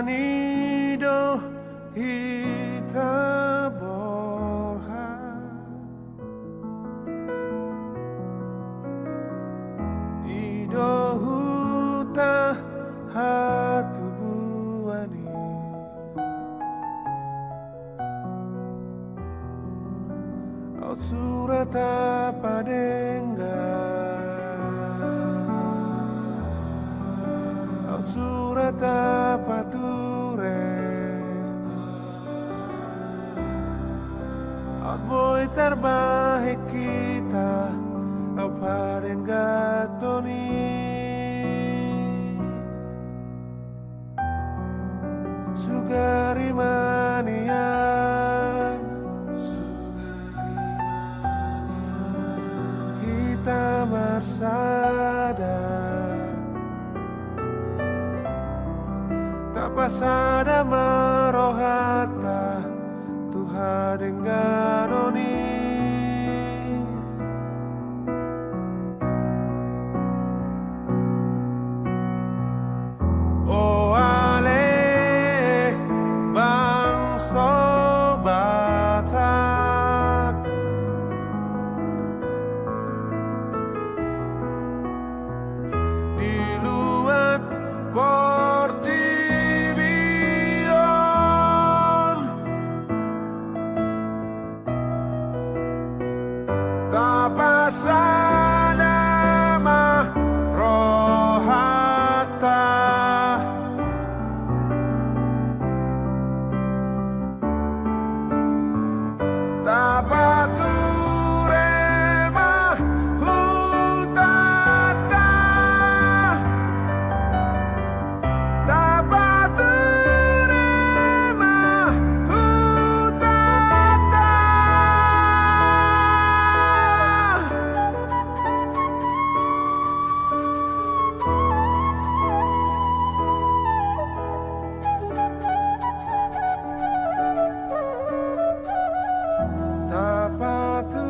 manido hita borha ido huta hatubuani au surata padenga surata pature Admoi terbaik kita apa dengan Tony Sugari manian kita marsada pasada marohata Tuhan dengan oni Oh ale bangso Batak diluat porti Tapasana rohata Tapaturema hutata Tapaturema hutata Tapaturema